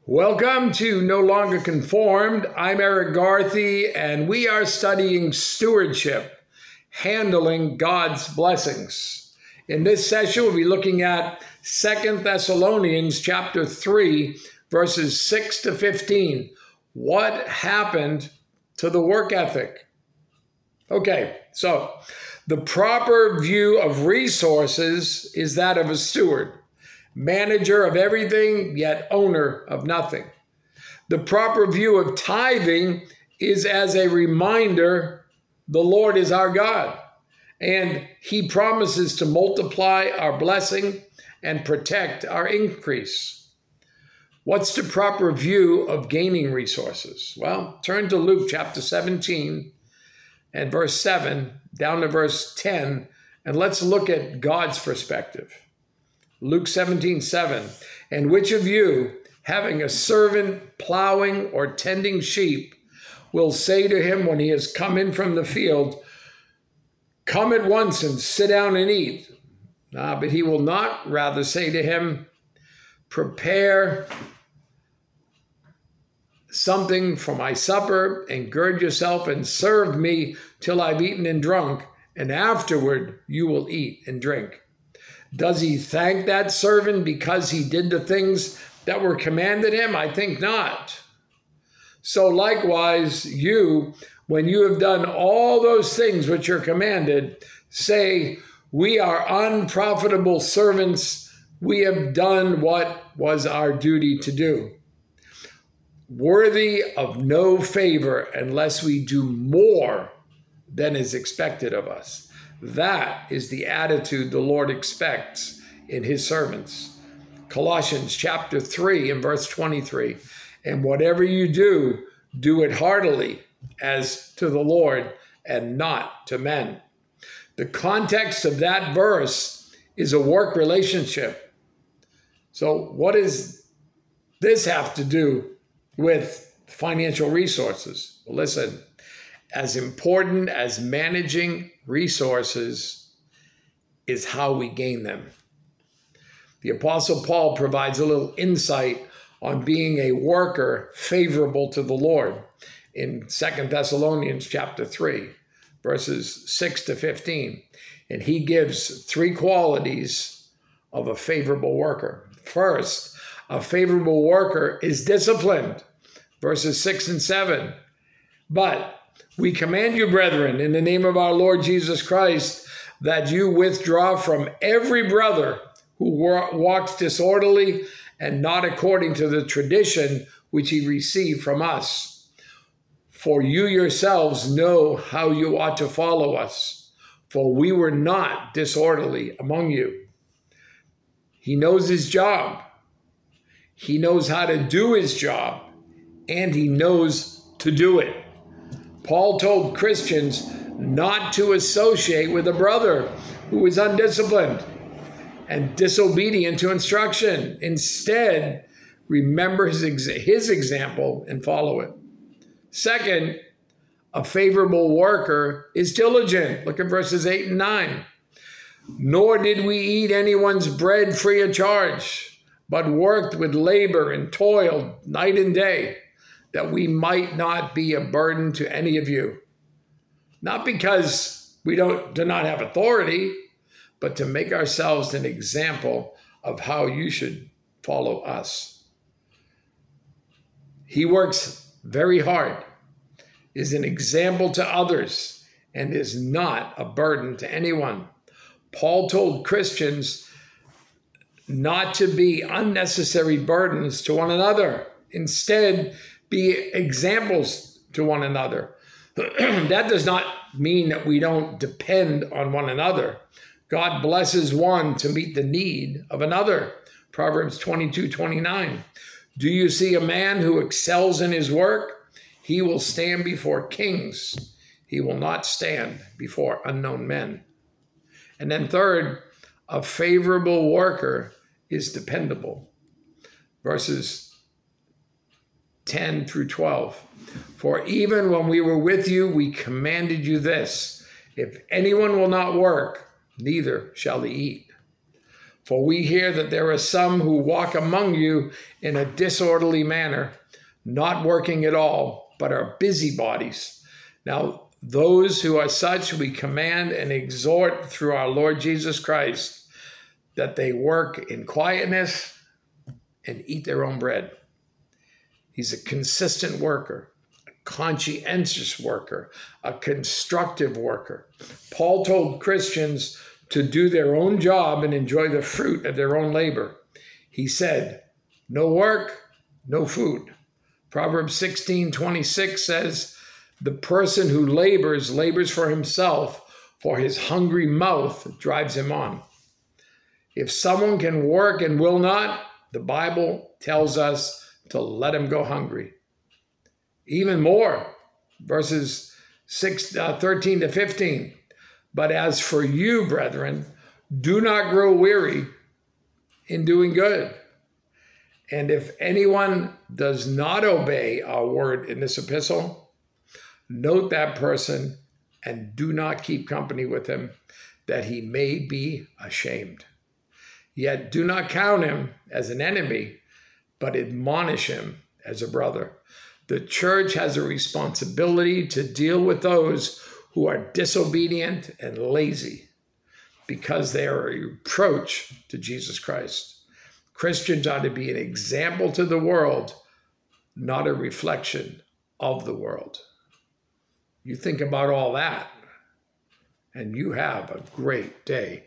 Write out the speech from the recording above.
Welcome to No Longer Conformed. I'm Erik Garthe, and we are studying stewardship, handling God's blessings. In this session, we'll be looking at 2 Thessalonians chapter 3, verses 6 to 15. What happened to the work ethic? Okay, so the proper view of resources is that of a steward. Manager of everything, yet owner of nothing. The proper view of tithing is as a reminder the Lord is our God, and He promises to multiply our blessing and protect our increase. What's the proper view of gaining resources? Well, turn to Luke chapter 17 and verse 7 down to verse 10, and let's look at God's perspective. Luke 17:7, and which of you, having a servant plowing or tending sheep, will say to him when he has come in from the field, come at once and sit down and eat? But he will not rather say to him, prepare something for my supper and gird yourself and serve me till I've eaten and drunk, and afterward you will eat and drink. Does he thank that servant because he did the things that were commanded him? I think not. So likewise, you, when you have done all those things which are commanded, say, we are unprofitable servants. We have done what was our duty to do. Worthy of no favor unless we do more than is expected of us. That is the attitude the Lord expects in His servants. Colossians chapter 3 and verse 23. And whatever you do, do it heartily as to the Lord and not to men. The context of that verse is a work relationship. So what does this have to do with financial resources? Well, listen. As important as managing resources is how we gain them. The Apostle Paul provides a little insight on being a worker favorable to the Lord in 2 Thessalonians chapter 3, verses 6 to 15. And he gives three qualities of a favorable worker. First, a favorable worker is disciplined, verses 6 and 7. But we command you, brethren, in the name of our Lord Jesus Christ, that you withdraw from every brother who walks disorderly and not according to the tradition which he received from us. For you yourselves know how you ought to follow us, for we were not disorderly among you. He knows his job. He knows how to do his job, and he knows to do it. Paul told Christians not to associate with a brother who was undisciplined and disobedient to instruction. Instead, remember his example and follow it. Second, a favorable worker is diligent. Look at verses 8 and 9. Nor did we eat anyone's bread free of charge, but worked with labor and toiled night and day, that we might not be a burden to any of you. Not because we do not have authority, but to make ourselves an example of how you should follow us. He works very hard, is an example to others, and is not a burden to anyone. Paul told Christians not to be unnecessary burdens to one another. Instead, be examples to one another. That does not mean that we don't depend on one another. God blesses one to meet the need of another. Proverbs 22:29. Do you see a man who excels in his work? He will stand before kings. He will not stand before unknown men. And then third, a favorable worker is dependable. Verses 10 through 12. For even when we were with you, we commanded you this: if anyone will not work, neither shall he eat. For we hear that there are some who walk among you in a disorderly manner, not working at all, but are busybodies. Now, those who are such we command and exhort through our Lord Jesus Christ, that they work in quietness and eat their own bread. He's a consistent worker, a conscientious worker, a constructive worker. Paul told Christians to do their own job and enjoy the fruit of their own labor. He said, no work, no food. Proverbs 16:26 says, the person who labors for himself, for his hungry mouth drives him on. If someone can work and will not, the Bible tells us to let him go hungry. Even more, verses 13 to 15. But as for you, brethren, do not grow weary in doing good. And if anyone does not obey our word in this epistle, note that person and do not keep company with him, that he may be ashamed. Yet do not count him as an enemy, but admonish him as a brother. The church has a responsibility to deal with those who are disobedient and lazy because they are a reproach to Jesus Christ. Christians are to be an example to the world, not a reflection of the world. You think about all that, and you have a great day.